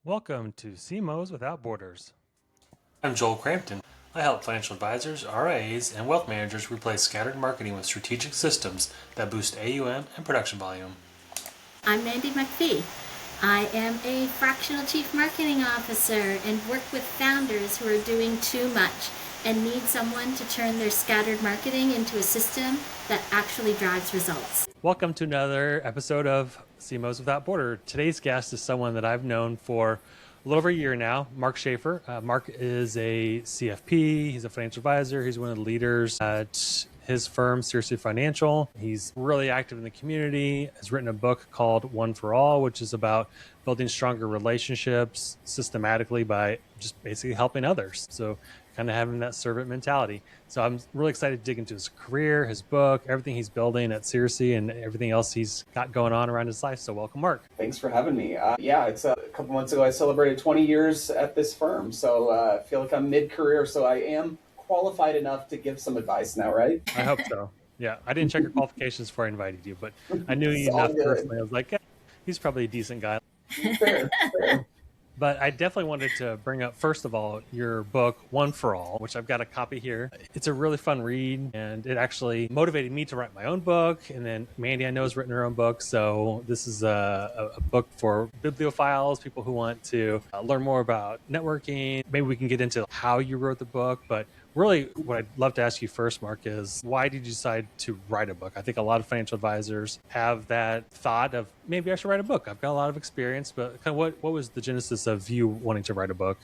Welcome to CMOs Without Borders. I'm Joel Crampton. I help financial advisors, RIAs, and wealth managers replace scattered marketing with strategic systems that boost AUM and production volume. I'm Mandy MacPhee. I am a fractional chief marketing officer and work with founders who are doing too much and need someone to turn their scattered marketing into a system that actually drives results. Welcome to another episode of CMOs Without Border. Today's guest is someone that I've known for a little over a year now, Marc Shaffer. Marc is a CFP. He's a financial advisor. He's one of the leaders at his firm, Searcy Financial. He's really active in the community, has written a book called One for All, which is about building stronger relationships systematically by just basically helping others. So kind of having that servant mentality. So I'm really excited to dig into his career, his book, everything he's building at Searcy, and everything else he's got going on around his life. So welcome, Marc. Thanks for having me. It's a couple months ago I celebrated 20 years at this firm. So I feel like I'm mid-career, so I am qualified enough to give some advice now, right? I hope so. Yeah, I didn't check your qualifications before I invited you, but I knew you It's all enough good. personally. I was like, yeah, he's probably a decent guy. Fair. But I definitely wanted to bring up, first of all, your book, One for All, which I've got a copy here. It's a really fun read, and it actually motivated me to write my own book. And then Mandy, I know, has written her own book. So this is a book for bibliophiles, people who want to learn more about networking. Maybe we can get into how you wrote the book. But really, what I'd love to ask you first, Marc, is why did you decide to write a book? I think a lot of financial advisors have that thought of maybe I should write a book. I've got a lot of experience, but kind of what was the genesis of you wanting to write a book?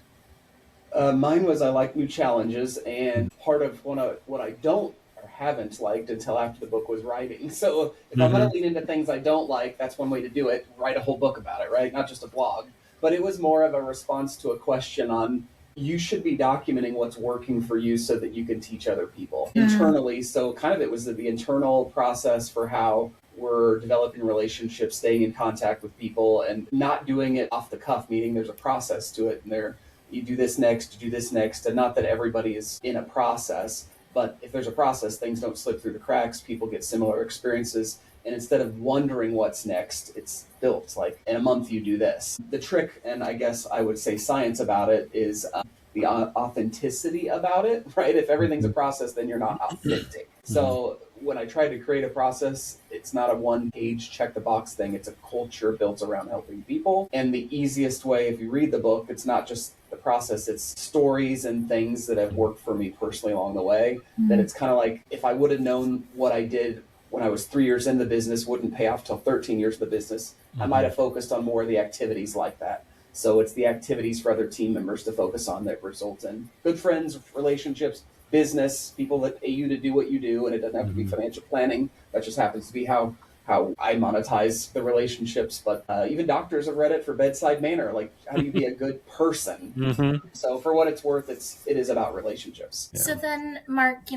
Mine was I like new challenges, and part of what I don't or haven't liked until after the book was writing. So if I'm going to lean into things I don't like, that's one way to do it. Write a whole book about it, right? Not just a blog. But it was more of a response to a question on you should be documenting what's working for you so that you can teach other people internally. So kind of it was the internal process for how we're developing relationships, staying in contact with people, and not doing it off the cuff, meaning there's a process to it. And you do this next, you do this next. And not that everybody is in a process, but if there's a process, things don't slip through the cracks. People get similar experiences. And instead of wondering what's next, it's built. Like in a month, you do this. The trick, and I guess I would say science about it, is the authenticity about it, right? If everything's a process, then you're not authentic. So when I try to create a process, it's not a one-page check-the-box thing. It's a culture built around helping people. And the easiest way, if you read the book, it's not just the process, it's stories and things that have worked for me personally along the way. That it's kind of like, if I would have known what I did when I was 3 years in the business wouldn't pay off till 13 years in the business, I might have focused on more of the activities like that. So it's the activities for other team members to focus on that result in good friends, relationships, business, people that pay you to do what you do. And it doesn't have to be financial planning. That just happens to be how I monetize the relationships. But even doctors have read it for bedside manner. Like, how do you be a good person? So for what it's worth, it is about relationships. Yeah. So then, Marc,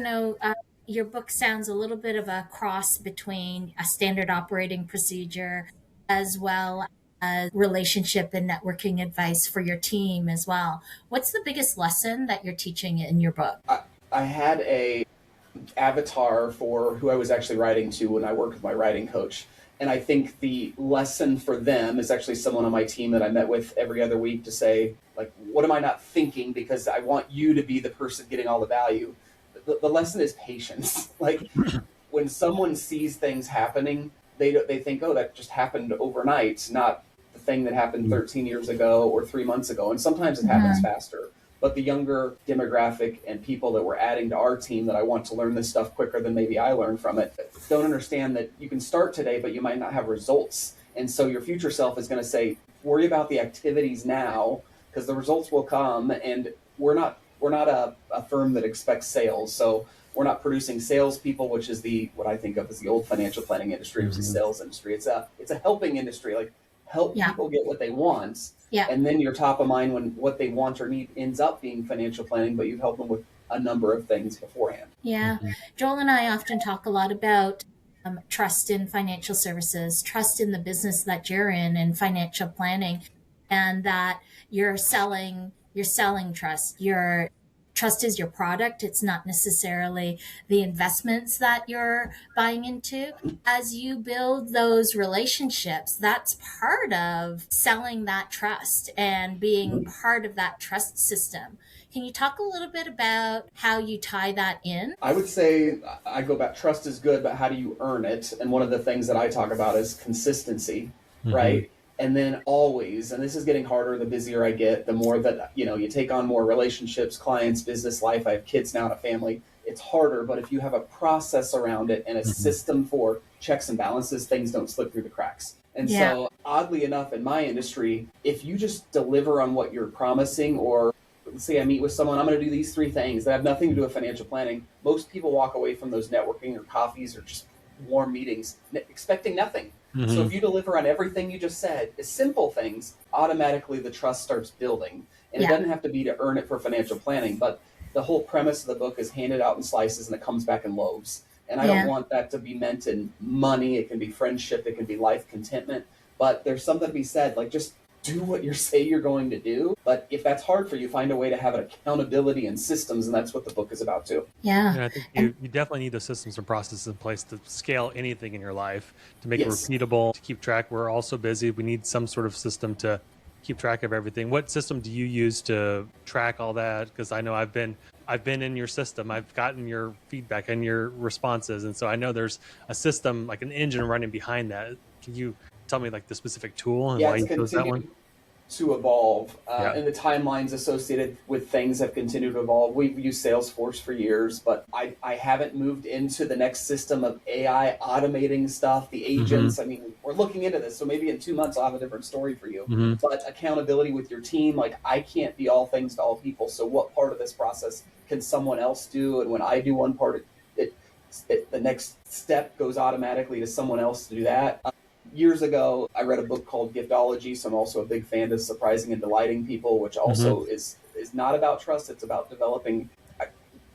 your book sounds a little bit of a cross between a standard operating procedure as well as relationship and networking advice for your team as well. What's the biggest lesson that you're teaching in your book? I had a avatar for who I was actually writing to when I worked with my writing coach. And I think the lesson for them is actually someone on my team that I met with every other week to say, like, what am I not thinking? Because I want you to be the person getting all the value. The lesson is patience. Like when someone sees things happening, they think, oh, that just happened overnight, not the thing that happened 13 years ago or 3 months ago. And sometimes it happens faster. But the younger demographic and people that we're adding to our team that I want to learn this stuff quicker than maybe I learned from it, don't understand that you can start today, but you might not have results. And so your future self is going to say, worry about the activities now because the results will come. And we're not a firm that expects sales. So we're not producing salespeople, which is what I think of as the old financial planning industry, which is the sales industry. It's a helping industry, like help people get what they want. Yeah. And then you're top of mind when what they want or need ends up being financial planning, but you've helped them with a number of things beforehand. Yeah. Joel and I often talk a lot about trust in financial services, trust in the business that you're in and financial planning, and that you're selling trust. You're trust is your product. It's not necessarily the investments that you're buying into. As you build those relationships, that's part of selling that trust and being part of that trust system. Can you talk a little bit about how you tie that in? I would say I go back, trust is good, but how do you earn it? And one of the things that I talk about is consistency, right? And then always, and this is getting harder the busier I get, the more that, you take on more relationships, clients, business life. I have kids now and a family. It's harder, but if you have a process around it and a system for checks and balances, things don't slip through the cracks. And so oddly enough, in my industry, if you just deliver on what you're promising, or let's say I meet with someone, I'm going to do these 3 things that have nothing to do with financial planning. Most people walk away from those networking or coffees or just warm meetings expecting nothing. So if you deliver on everything you just said, the simple things, automatically the trust starts building. And it doesn't have to be to earn it for financial planning, but the whole premise of the book is handed out in slices and it comes back in loaves. And I don't want that to be meant in money. It can be friendship. It can be life contentment. But there's something to be said, like just do what you say you're going to do. But if that's hard for you, find a way to have an accountability and systems. And that's what the book is about too. And I think you definitely need the systems and processes in place to scale anything in your life, to make it repeatable, to keep track. We're all so busy. We need some sort of system to keep track of everything. What system do you use to track all that? Because I know I've been in your system. I've gotten your feedback and your responses. And so I know there's a system, like an engine running behind that. Can you tell me like the specific tool and why you chose that one? To evolve, and the timelines associated with things have continued to evolve. We've used Salesforce for years, but I haven't moved into the next system of AI automating stuff, the agents. I mean, we're looking into this, so maybe in 2 months I'll have a different story for you. But accountability with your team, like I can't be all things to all people. So what part of this process can someone else do? And when I do one part, the next step goes automatically to someone else to do that. Years ago, I read a book called Giftology, so I'm also a big fan of surprising and delighting people, which also is not about trust. It's about developing, I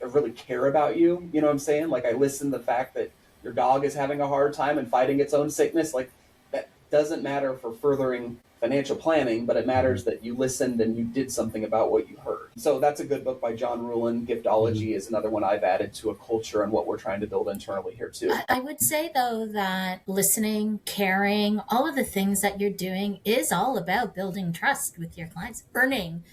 really care about you. You know what I'm saying? Like I listen to the fact that your dog is having a hard time and fighting its own sickness. Like that doesn't matter for furthering financial planning, but it matters that you listened and you did something about what you heard. So that's a good book by John Ruhlin. Giftology is another one I've added to a culture and what we're trying to build internally here too. I would say though that listening, caring, all of the things that you're doing is all about building trust with your clients, earning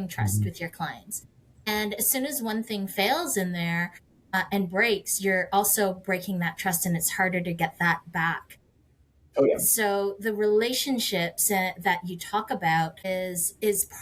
trust with your clients. And as soon as one thing fails in there and breaks, you're also breaking that trust and it's harder to get that back. Oh, yeah. So the relationships that you talk about is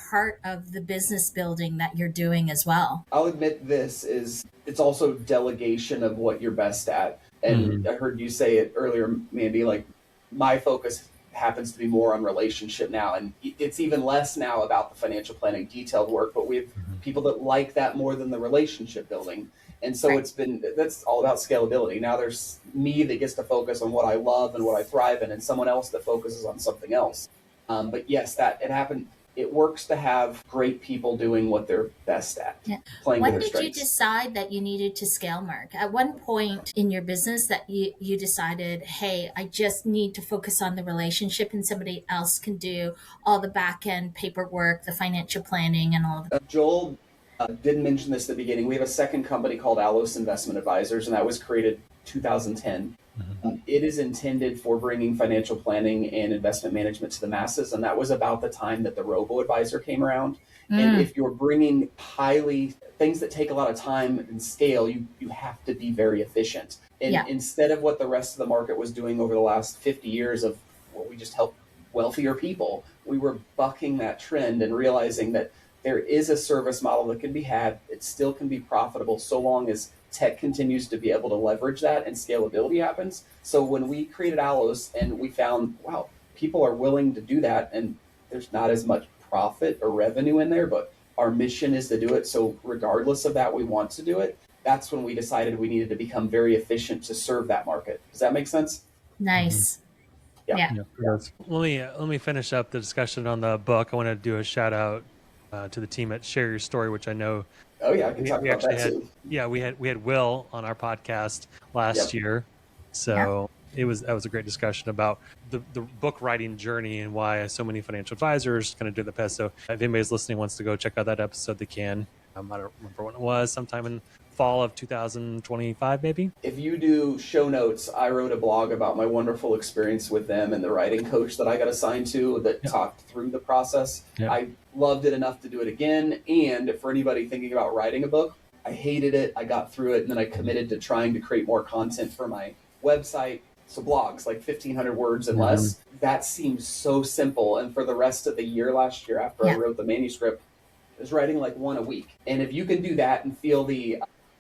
part of the business building that you're doing as well. I'll admit it's also delegation of what you're best at. And I heard you say it earlier, Mandy, like my focus happens to be more on relationship now. And it's even less now about the financial planning detailed work, but we have people that like that more than the relationship building. And so that's all about scalability. Now there's me that gets to focus on what I love and what I thrive in, and someone else that focuses on something else. But yes, that it happened. It works to have great people doing what they're best at. Playing when to their did you strengths. decide that you needed to scale, Mark? At one point in your business that you decided, hey, I just need to focus on the relationship and somebody else can do all the back end paperwork, the financial planning and all of that. Joel didn't mention this at the beginning. We have a second company called Allos Investment Advisors, and that was created 2010. It is intended for bringing financial planning and investment management to the masses, and that was about the time that the robo-advisor came around. And if you're bringing things that take a lot of time and scale, you have to be very efficient. And instead of what the rest of the market was doing over the last 50 years of, well, we just help wealthier people, we were bucking that trend and realizing that there is a service model that can be had. It still can be profitable so long as tech continues to be able to leverage that and scalability happens. So when we created Allos and we found, wow, people are willing to do that and there's not as much profit or revenue in there, but our mission is to do it. So regardless of that, we want to do it. That's when we decided we needed to become very efficient to serve that market. Does that make sense? Nice. Yeah. Let me finish up the discussion on the book. I want to do a shout out to the team at Share Your Story, which I know. Oh yeah, I can talk about that too. Yeah, we had Will on our podcast last year, so that was a great discussion about the book writing journey and why so many financial advisors kind of do the best. So if anybody's listening wants to go check out that episode, they can. I don't remember when it was, sometime in fall of 2025, maybe. If you do show notes, I wrote a blog about my wonderful experience with them and the writing coach that I got assigned to that talked through the process. I loved it enough to do it again. And for anybody thinking about writing a book, I hated it. I got through it, and then I committed to trying to create more content for my website. So blogs, like 1,500 words and less. That seems so simple. And for the rest of the year last year, after I wrote the manuscript, I was writing like one a week. And if you can do that and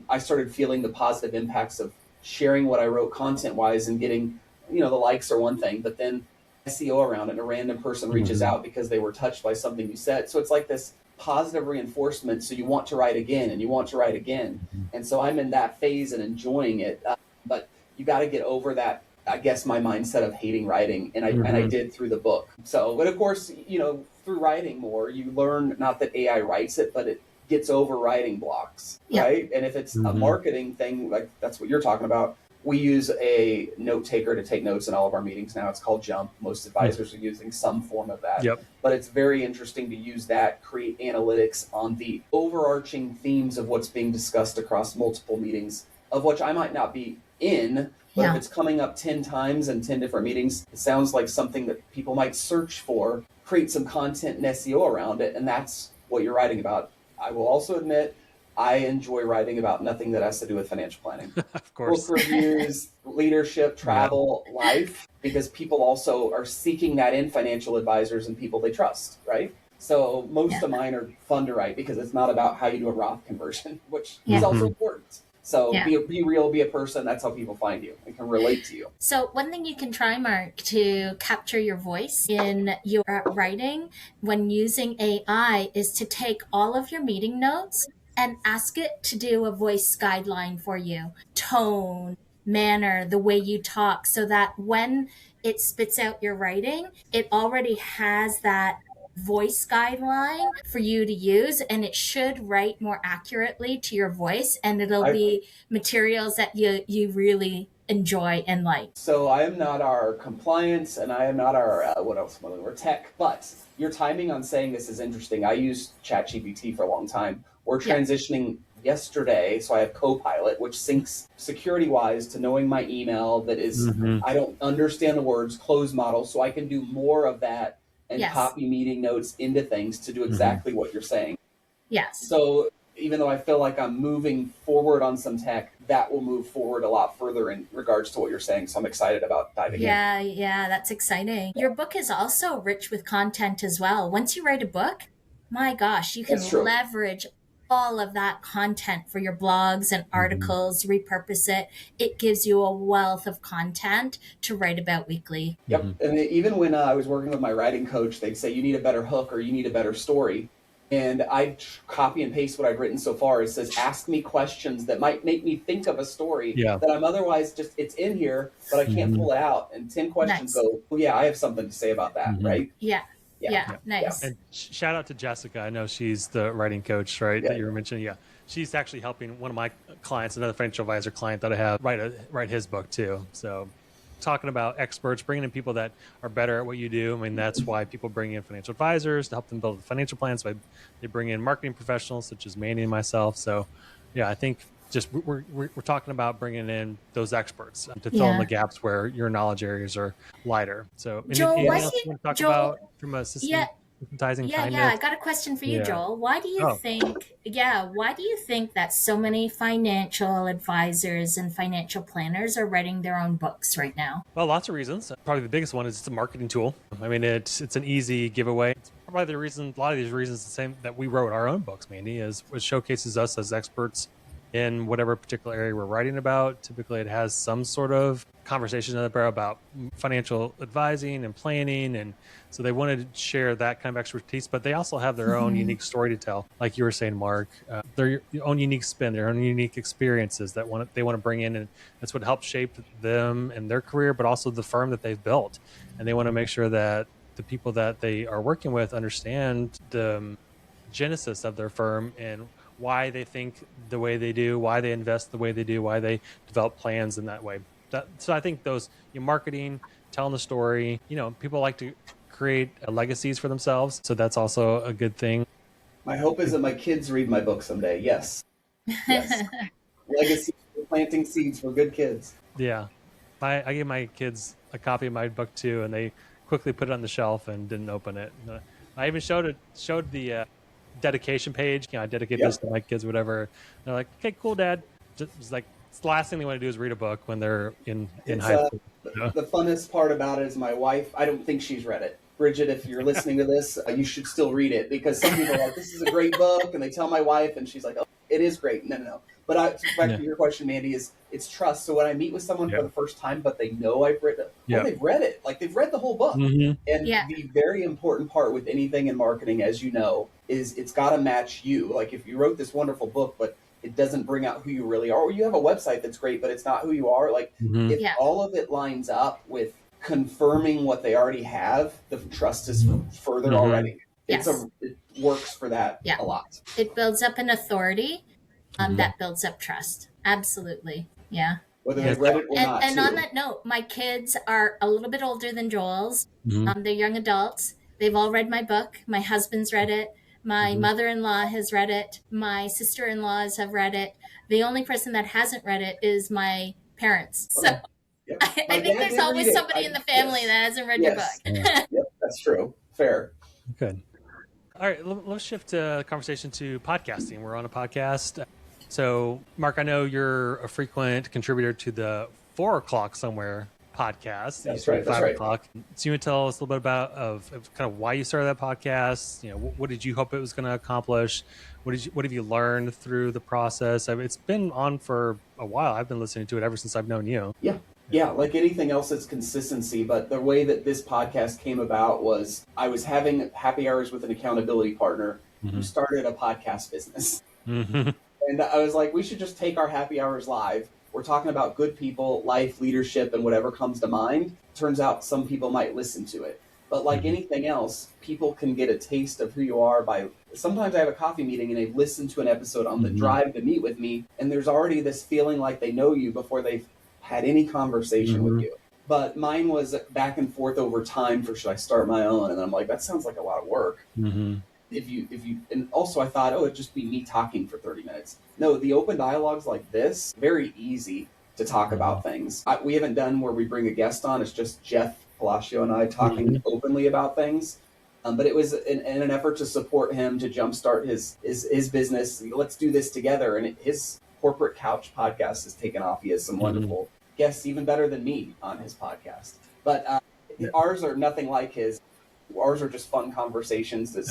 I started feeling the positive impacts of sharing what I wrote content-wise and getting, the likes are one thing, but then SEO around it, and a random person reaches out because they were touched by something you said. So it's like this positive reinforcement. So you want to write again and you want to write again. And so I'm in that phase and enjoying it. But you got to get over that, I guess, my mindset of hating writing. And I did through the book. So, but of course, through writing more, you learn not that AI writes it, but it gets over writing blocks, right? And if it's a marketing thing, like that's what you're talking about, we use a note taker to take notes in all of our meetings now. It's called Jump. Most advisors are using some form of that. But it's very interesting to use that, create analytics on the overarching themes of what's being discussed across multiple meetings, of which I might not be in, but if it's coming up 10 times in 10 different meetings, it sounds like something that people might search for, create some content and SEO around it, and that's what you're writing about. I will also admit, I enjoy writing about nothing that has to do with financial planning. Of course. Book reviews, leadership, travel, life, because people also are seeking that in financial advisors and people they trust, right? So most of mine are fun to write because it's not about how you do a Roth conversion, which is also important. So be real, be a person. That's how people find you and can relate to you. So one thing you can try, Mark, to capture your voice in your writing when using AI is to take all of your meeting notes and ask it to do a voice guideline for you. Tone, manner, the way you talk, so that when it spits out your writing, it already has that voice guideline for you to use, and it should write more accurately to your voice, and it'll be materials that you really enjoy and like. So I am not our compliance, and I am not our we're tech, but your timing on saying this is interesting. I used ChatGPT for a long time. We're transitioning yesterday, so I have Copilot, which syncs security-wise to knowing my email. That is, I don't understand the words, close model, so I can do more of that and copy meeting notes into things to do exactly what you're saying. Yes. So even though I feel like I'm moving forward on some tech, that will move forward a lot further in regards to what you're saying. So I'm excited about diving in. Yeah, that's exciting. Your book is also rich with content as well. Once you write a book, my gosh, you can leverage all of that content for your blogs and articles, repurpose it. It gives you a wealth of content to write about weekly. And even when I was working with my writing coach, they'd say, you need a better hook or you need a better story. And I copy and paste what I've written so far. It says, ask me questions that might make me think of a story that I'm otherwise just, it's in here, but I can't pull it out. And 10 questions go, oh yeah, I have something to say about that, right? Yeah, nice. And shout out to Jessica. I know she's the writing coach, right? That you were mentioning. Yeah, she's actually helping one of my clients, another financial advisor client that I have, write his book too. So, talking about experts, bringing in people that are better at what you do. I mean, that's why people bring in financial advisors to help them build financial plans. So they bring in marketing professionals such as Mandy and myself. So, yeah, I think just we're talking about bringing in those experts to fill in the gaps where your knowledge areas are lighter. So, Joel, anything else you want to talk about from a systematizing kindness? I got a question for you, Joel. Why do you think that so many financial advisors and financial planners are writing their own books right now? Well, lots of reasons. Probably the biggest one is it's a marketing tool. I mean, it's an easy giveaway. It's probably the reason, a lot of these reasons, the same that we wrote our own books, Mandy, is it showcases us as experts in whatever particular area we're writing about. Typically, it has some sort of conversation about financial advising and planning. And so they wanted to share that kind of expertise, but they also have their own unique story to tell. Like you were saying, Mark, their own unique spin, their own unique experiences that they want to bring in. And that's what helps shape them and their career, but also the firm that they've built. And they want to make sure that the people that they are working with understand the genesis of their firm and why they think the way they do, why they invest the way they do, why they develop plans in that way. So I think those marketing, telling the story, people like to create legacies for themselves. So that's also a good thing. My hope is that my kids read my book someday. Yes. Yes. Legacy, planting seeds for good kids. Yeah. I gave my kids a copy of my book too, and they quickly put it on the shelf and didn't open it. I even showed the dedication page. I dedicate this to my kids, whatever. And they're like, "Okay, cool, Dad." It's like it's the last thing they want to do is read a book when they're in high school. The funnest part about it is my wife. I don't think she's read it. Bridget, if you're listening to this, you should still read it, because some people are like, "This is a great book," and they tell my wife, and she's like, "Oh, it is great." No. But back to your question, Mandy, it's trust. So when I meet with someone for the first time, but they know I've read it, they've read it. Like, they've read the whole book. And the very important part with anything in marketing, as you know, is it's got to match you. Like, if you wrote this wonderful book, but it doesn't bring out who you really are, or you have a website that's great, but it's not who you are. Like, if all of it lines up with confirming what they already have, the trust is further already. It works for that a lot. It builds up an authority that builds up trust. Absolutely. Yeah. Whether they've read it or not. And on that note, my kids are a little bit older than Joel's. They're young adults. They've all read my book. My husband's read it. My mother-in-law has read it. My sister-in-laws have read it. The only person that hasn't read it is my parents. So I think there's always somebody in the family that hasn't read your book. Yep, that's true. Fair. Good. All right, let's shift the conversation to podcasting. We're on a podcast. So, Mark, I know you're a frequent contributor to the 4 O'Clock Somewhere podcast. That's right. 5 o'clock. So you would tell us a little bit about of kind of why you started that podcast. What did you hope it was going to accomplish? What have you learned through the process? It's been on for a while. I've been listening to it ever since I've known you. Yeah, like anything else, it's consistency. But the way that this podcast came about was I was having happy hours with an accountability partner who started a podcast business. And I was like, we should just take our happy hours live. We're talking about good people, life, leadership, and whatever comes to mind. Turns out some people might listen to it. But like anything else, people can get a taste of who you are by... Sometimes I have a coffee meeting and they've listened to an episode on the drive to meet with me, and there's already this feeling like they know you before they've had any conversation with you. But mine was back and forth over time for should I start my own? And I'm like, that sounds like a lot of work. If you, and also I thought, it'd just be me talking for 30 minutes. No, the open dialogues like this, very easy to talk about things. We haven't done where we bring a guest on. It's just Jeff Palacio and I talking openly about things. But it was in an effort to support him to jumpstart his business. Let's do this together. And his Corporate Couch podcast has taken off. He has some wonderful guests, even better than me on his podcast. But ours are nothing like his. Ours are just fun conversations as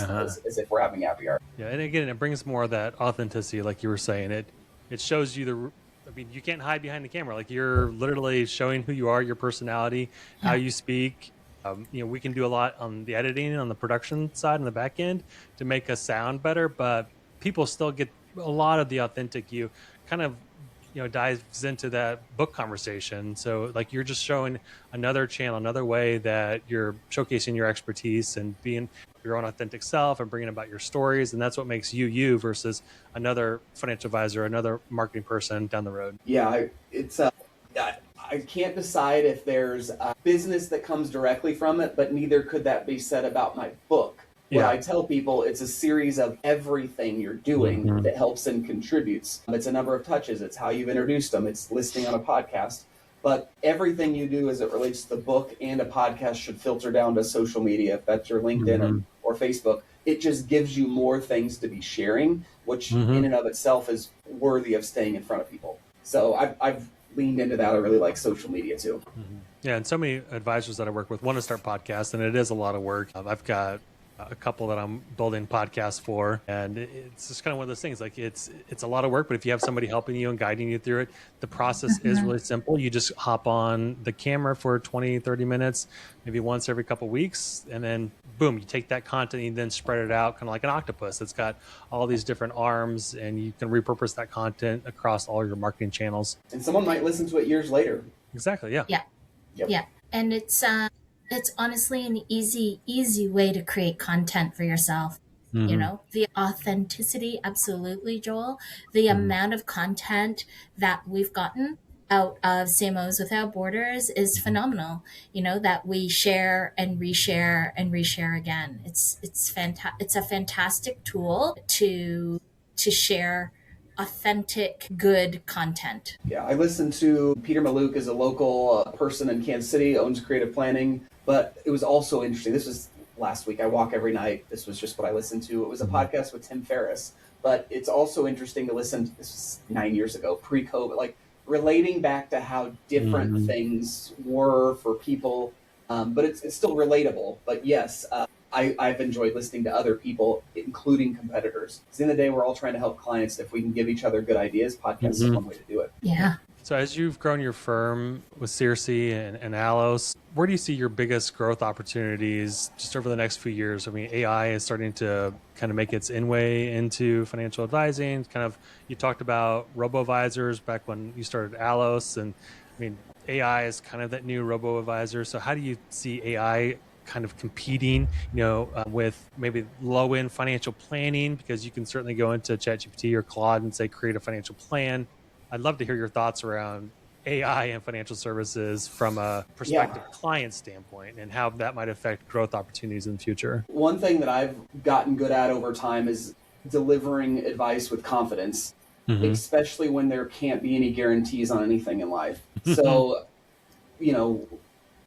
if we're having happy hour. Yeah, and again, it brings more of that authenticity, like you were saying. It shows you you can't hide behind the camera. Like, you're literally showing who you are, your personality, how you speak. We can do a lot on the editing and on the production side and the back end to make us sound better, but people still get a lot of the authentic you. Kind of dives into that book conversation. So like, you're just showing another channel, another way that you're showcasing your expertise and being your own authentic self and bringing about your stories. And that's what makes you versus another financial advisor, another marketing person down the road. Yeah, I can't decide if there's a business that comes directly from it, but neither could that be said about my book. What I tell people, it's a series of everything you're doing that helps and contributes. It's a number of touches. It's how you've introduced them. It's listening on a podcast. But everything you do as it relates to the book and a podcast should filter down to social media, if that's your LinkedIn or Facebook. It just gives you more things to be sharing, which in and of itself is worthy of staying in front of people. So I've leaned into that. I really like social media too. Yeah, and so many advisors that I work with want to start podcasts, and it is a lot of work. I've got a couple that I'm building podcasts for, and it's just kind of one of those things. Like, it's a lot of work, but if you have somebody helping you and guiding you through it, the process is really simple. You just hop on the camera for 20, 30 minutes, maybe once every couple of weeks, and then boom, you take that content and you then spread it out kind of like an octopus. It's got all these different arms, and you can repurpose that content across all your marketing channels. And someone might listen to it years later. Exactly. Yeah. Yeah. And it's honestly an easy way to create content for yourself. The authenticity, absolutely, Joel. The amount of content that we've gotten out of CMOs Without Borders is phenomenal. That we share and reshare and reshare again. It's a fantastic tool to share authentic, good content. Yeah, I listened to Peter Maluk is a local person in Kansas City, owns creative planning, but it was also interesting. This was last week. I walk every night. This was just what I listened to. It was a podcast with Tim Ferriss, but it's also interesting to listen. This was 9 years ago, pre-COVID, like relating back to how different things were for people. But it's still relatable. But yes, I've enjoyed listening to other people, including competitors. At the end of the day, we're all trying to help clients. If we can give each other good ideas, podcasts is one way to do it. Yeah. So as you've grown your firm with Searcy and Allos, where do you see your biggest growth opportunities just over the next few years? I mean, AI is starting to kind of make its inway into financial advising. You talked about robo-advisors back when you started Allos, and I mean, AI is kind of that new robo-advisor. So how do you see AI kind of competing, with maybe low-end financial planning? Because you can certainly go into ChatGPT or Claude and say, create a financial plan. I'd love to hear your thoughts around AI and financial services from a prospective client standpoint and how that might affect growth opportunities in the future. One thing that I've gotten good at over time is delivering advice with confidence, especially when there can't be any guarantees on anything in life. So,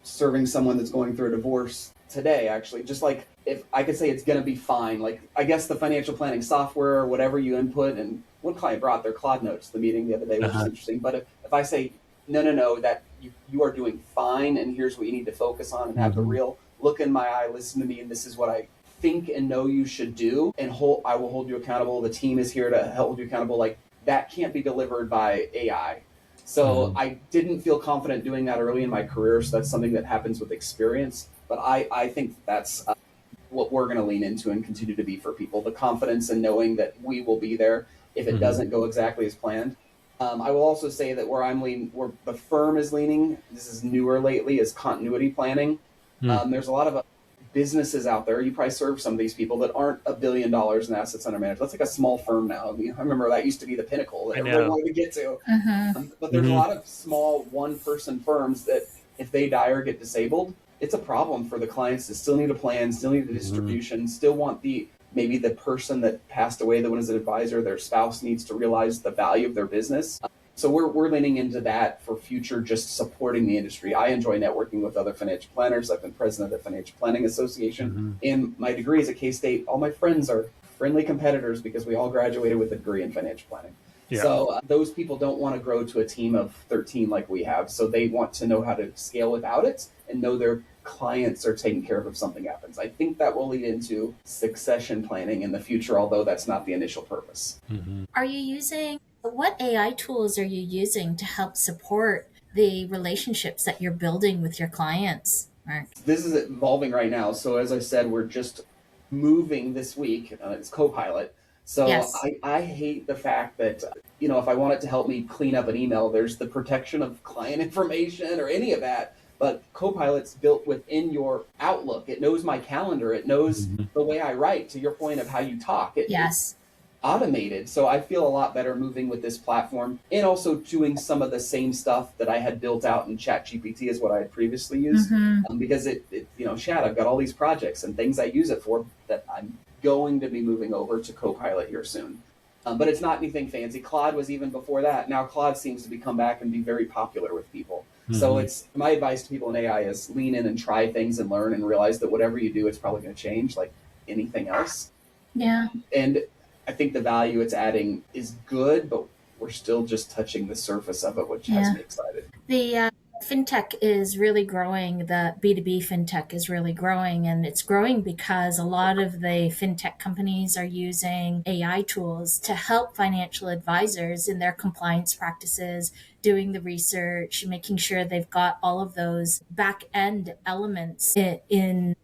serving someone that's going through a divorce today, actually, just like if I could say it's going to be fine, like I guess the financial planning software or whatever you input, and one client brought their Claude notes to the meeting the other day, which is interesting. But if I say, no, that you are doing fine, and here's what you need to focus on, and have the real look in my eye, listen to me, and this is what I think and know you should do, and I will hold you accountable. The team is here to hold you accountable. Like that can't be delivered by AI. So I didn't feel confident doing that early in my career. So that's something that happens with experience. But I think that's what we're going to lean into and continue to be for people. The confidence in knowing that we will be there if it doesn't go exactly as planned. I will also say that where the firm is leaning, this is newer lately, is continuity planning. There's a lot of businesses out there. You probably serve some of these people that aren't $1 billion in assets under management. That's like a small firm now. I remember that used to be the pinnacle that everyone wanted to get to. But there's a lot of small one-person firms that if they die or get disabled, it's a problem for the clients to still need a plan, still need a distribution, still want maybe the person that passed away that was an advisor, their spouse needs to realize the value of their business. So we're leaning into that for future, just supporting the industry. I enjoy networking with other financial planners. I've been president of the Financial Planning Association. And my degree is at K-State. All my friends are friendly competitors because we all graduated with a degree in financial planning. Yeah. So those people don't want to grow to a team of 13 like we have. So they want to know how to scale without it and know their clients are taken care of if something happens. I think that will lead into succession planning in the future, although that's not the initial purpose. What AI tools are you using to help support the relationships that you're building with your clients, Mark? This is evolving right now. So as I said, we're just moving this week. It's Copilot. So yes. I hate the fact that, if I want it to help me clean up an email, there's the protection of client information or any of that. But Copilot's built within your Outlook. It knows my calendar. It knows the way I write, to your point of how you talk. It's automated. So I feel a lot better moving with this platform and also doing some of the same stuff that I had built out in ChatGPT is what I had previously used. Because Chat, I've got all these projects and things I use it for that I'm going to be moving over to Copilot here soon. But it's not anything fancy. Claude was even before that. Now Claude seems to be come back and be very popular with people. So it's my advice to people in AI is lean in and try things and learn and realize that whatever you do, it's probably going to change like anything else. Yeah. And I think the value it's adding is good, but we're still just touching the surface of it, which has me excited. The fintech is really growing. The B2B fintech is really growing, and it's growing because a lot of the fintech companies are using AI tools to help financial advisors in their compliance practices, doing the research, making sure they've got all of those back end elements in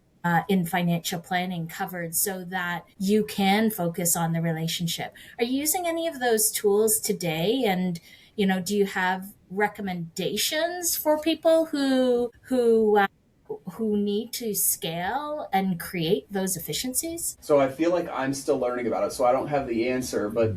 financial planning covered so that you can focus on the relationship. Are you using any of those tools today? And, do you have recommendations for people who need to scale and create those efficiencies? So I feel like I'm still learning about it, so I don't have the answer, but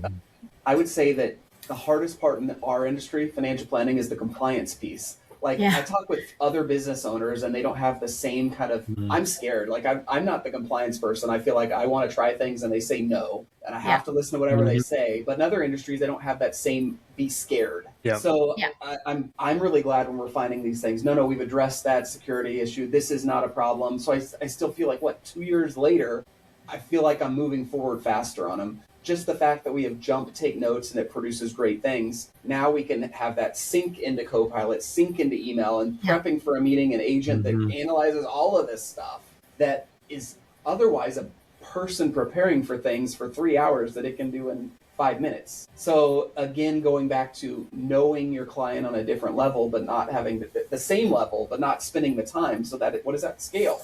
I would say that the hardest part in our industry, financial planning, is the compliance piece. Like I talk with other business owners and they don't have the same kind of, I'm scared. Like I'm not the compliance person. I feel like I want to try things and they say no, and I have to listen to whatever they say. But in other industries, they don't have that same be scared. So I'm really glad when we're finding these things. No, we've addressed that security issue. This is not a problem. So I still feel like 2 years later, I feel like I'm moving forward faster on them. Just the fact that we have Jump take notes and it produces great things. Now we can have that sync into Copilot, sync into email, and prepping for a meeting, an agent that analyzes all of this stuff that is otherwise a person preparing for things for 3 hours that it can do in 5 minutes. So again, going back to knowing your client on a different level, but not having the same level, but not spending the time so that what is that scale?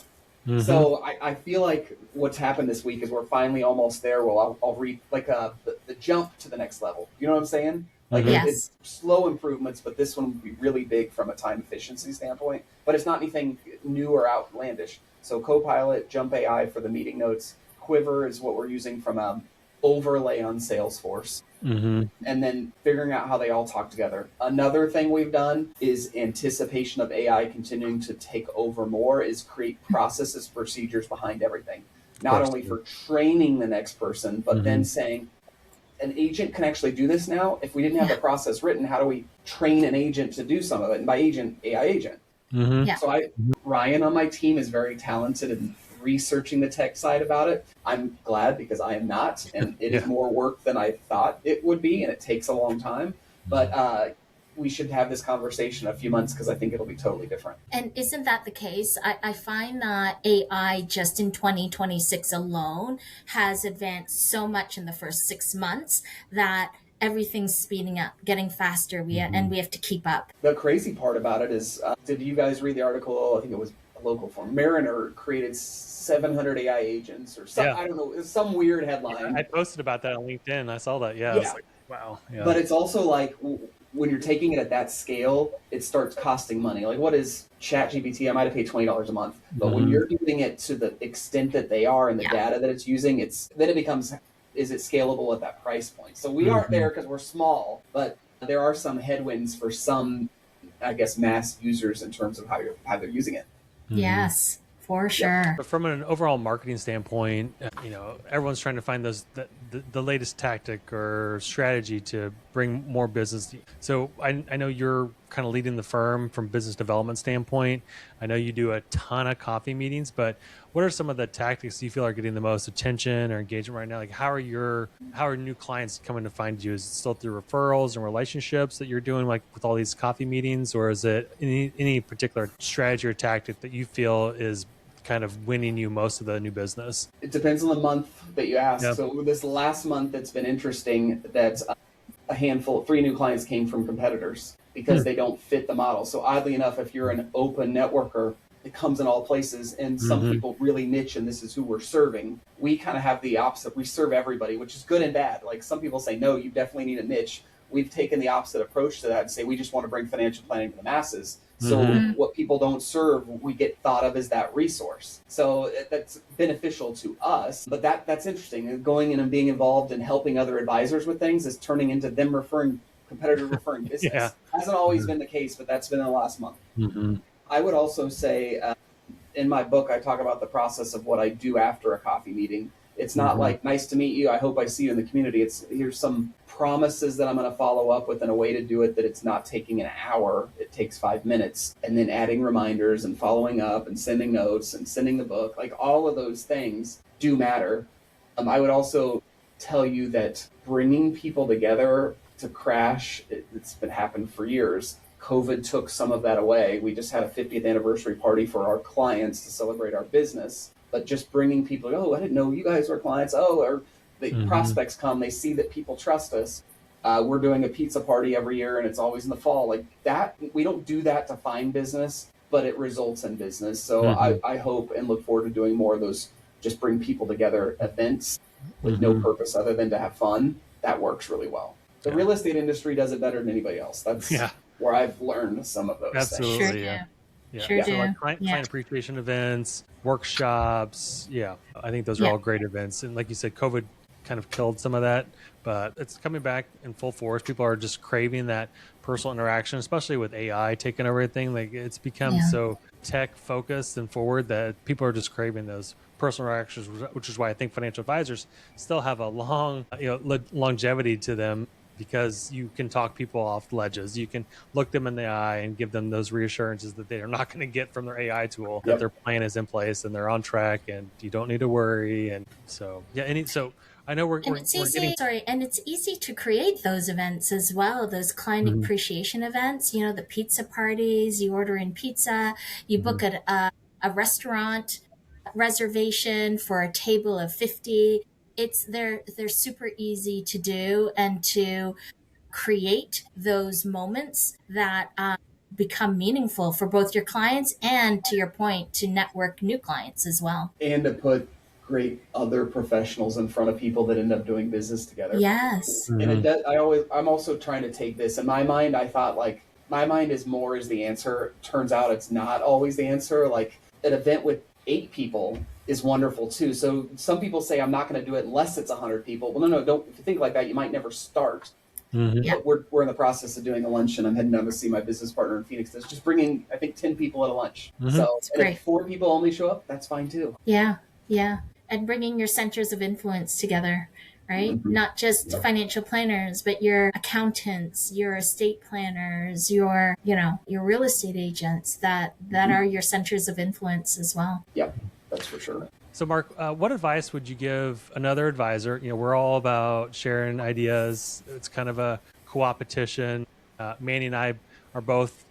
So I feel like what's happened this week is we're finally almost there. Well, I'll read like the jump to the next level. You know what I'm saying? Like it's slow improvements, but this one will be really big from a time efficiency standpoint. But it's not anything new or outlandish. So Copilot, Jump AI for the meeting notes, Quiver is what we're using from overlay on Salesforce. And then figuring out how they all talk together. Another thing we've done is anticipation of AI continuing to take over more is create processes, procedures behind everything. Not only for training the next person, but then saying an agent can actually do this now. If we didn't have the process written, how do we train an agent to do some of it? And by agent, AI agent. So Ryan on my team is very talented in researching the tech side about it. I'm glad because I am not, and it is more work than I thought it would be, and it takes a long time. But we should have this conversation in a few months because I think it'll be totally different. And isn't that the case? I find that AI just in 2026 alone has advanced so much in the first 6 months that everything's speeding up, getting faster, and we have to keep up. The crazy part about it is, did you guys read the article? I think it was a local form. Mariner created 700 AI agents or something. I don't know. It's some weird headline. I posted about that on LinkedIn. I saw that. I was like, wow. But it's also like when you're taking it at that scale, it starts costing money. Like what is ChatGPT? I might have paid $20 a month. But when you're doing it to the extent that they are and the data that it's using, then it becomes, is it scalable at that price point? So we aren't there because we're small, but there are some headwinds for some, I guess, mass users in terms of how they're using it. Yes, for sure. But from an overall marketing standpoint, everyone's trying to find the latest tactic or strategy to bring more business. So I know you're kind of leading the firm from business development standpoint. I know you do a ton of coffee meetings, but what are some of the tactics you feel are getting the most attention or engagement right now? Like how are new clients coming to find you? Is it still through referrals and relationships that you're doing like with all these coffee meetings, or is it any particular strategy or tactic that you feel is kind of winning you most of the new business? It depends on the month that you ask. So this last month, it's been interesting that a handful, 3 new clients came from competitors because they don't fit the model. So oddly enough, if you're an open networker, it comes in all places, and some people really niche, and this is who we're serving. We kind of have the opposite. We serve everybody, which is good and bad. Like some people say, no, you definitely need a niche. We've taken the opposite approach to that and say we just want to bring financial planning to the masses. So what people don't serve, we get thought of as that resource. So that's beneficial to us. But that's interesting. Going in and being involved and helping other advisors with things is turning into them competitor referring business. Hasn't always been the case, but that's been in the last month. I would also say in my book, I talk about the process of what I do after a coffee meeting. It's not like, nice to meet you, I hope I see you in the community. It's here's some promises that I'm going to follow up with and a way to do it that it's not taking an hour. It takes 5 minutes. And then adding reminders and following up and sending notes and sending the book. Like all of those things do matter. I would also tell you that bringing people together to crash, it's been happened for years. COVID took some of that away. We just had a 50th anniversary party for our clients to celebrate our business. But just bringing people, I didn't know you guys were clients. Or the prospects come, they see that people trust us. We're doing a pizza party every year, and it's always in the fall. Like that, we don't do that to find business, but it results in business. So I hope and look forward to doing more of those, just bring people together events with no purpose other than to have fun. That works really well. The real estate industry does it better than anybody else. That's where I've learned some of those Absolutely, things. Sure do. Yeah. Sure So do. like client appreciation events, workshops. Yeah, I think those are all great events. And like you said, COVID kind of killed some of that, but it's coming back in full force. People are just craving that personal interaction, especially with AI taking over everything. Like it's become so tech focused and forward that people are just craving those personal interactions, which is why I think financial advisors still have a long, longevity to them, because you can talk people off ledges. You can look them in the eye and give them those reassurances that they are not going to get from their AI tool, that their plan is in place and they're on track and you don't need to worry. And so, so I know we're getting... and it's easy to create those events as well, those client appreciation events, the pizza parties, you order in pizza, you book at a restaurant reservation for a table of 50. They're super easy to do and to create those moments that become meaningful for both your clients and, to your point, to network new clients as well. And to put great other professionals in front of people that end up doing business together. Yes. And it does, I'm also trying to take this. In my mind, I thought like my mind is more is the answer. Turns out it's not always the answer. Like an event with 8 people is wonderful too. So some people say I'm not going to do it unless it's 100 people. Well, no, don't. If you think like that, you might never start. But we're in the process of doing a luncheon. I'm heading down to see my business partner in Phoenix. That's just bringing, I think, 10 people at a lunch. So and if 4 people only show up, that's fine too. Yeah. And bringing your centers of influence together, right? Not just financial planners, but your accountants, your estate planners, your real estate agents that are your centers of influence as well. Yep, that's for sure. So Mark, what advice would you give another advisor? We're all about sharing ideas. It's kind of a co-opetition. Manny and I are both,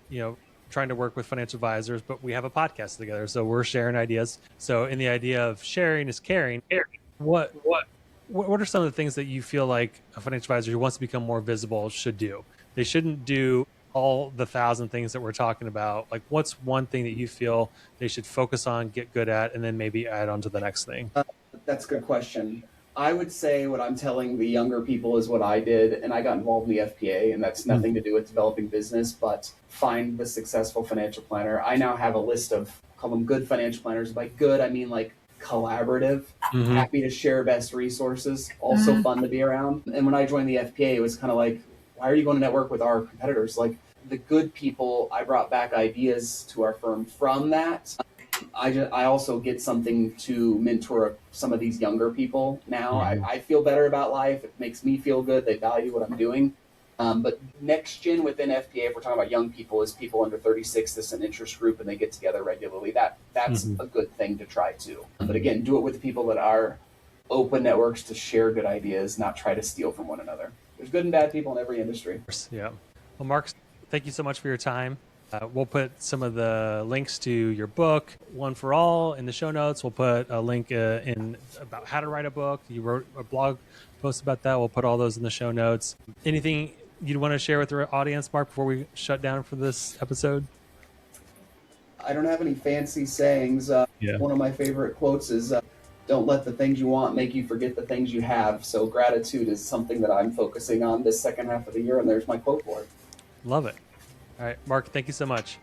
trying to work with financial advisors, but we have a podcast together, so we're sharing ideas. So in the idea of sharing is caring, what are some of the things that you feel like a financial advisor who wants to become more visible should do? They shouldn't do all the 1,000 things that we're talking about. Like, what's one thing that you feel they should focus on, get good at, and then maybe add on to the next thing? That's a good question. I would say what I'm telling the younger people is what I did, and I got involved in the FPA, and that's nothing to do with developing business, but find the successful financial planner. I now have a list of, call them good financial planners. By good, I mean like collaborative, happy to share best resources, also fun to be around. And when I joined the FPA, it was kind of like, why are you going to network with our competitors? Like the good people, I brought back ideas to our firm from that. I also get something to mentor some of these younger people now. I feel better about life. It makes me feel good. They value what I'm doing. But next gen within FPA, if we're talking about young people, is people under 36. This is an interest group and they get together regularly. That's a good thing to try too. But again, do it with people that are open networks to share good ideas, not try to steal from one another. There's good and bad people in every industry. Yeah. Well, Mark, thank you so much for your time. We'll put some of the links to your book, One for All, in the show notes. We'll put a link in about how to write a book. You wrote a blog post about that. We'll put all those in the show notes. Anything you'd want to share with the audience, Mark, before we shut down for this episode? I don't have any fancy sayings. One of my favorite quotes is, don't let the things you want make you forget the things you have. So gratitude is something that I'm focusing on this second half of the year, and there's my quote for it. Love it. All right, Mark, thank you so much.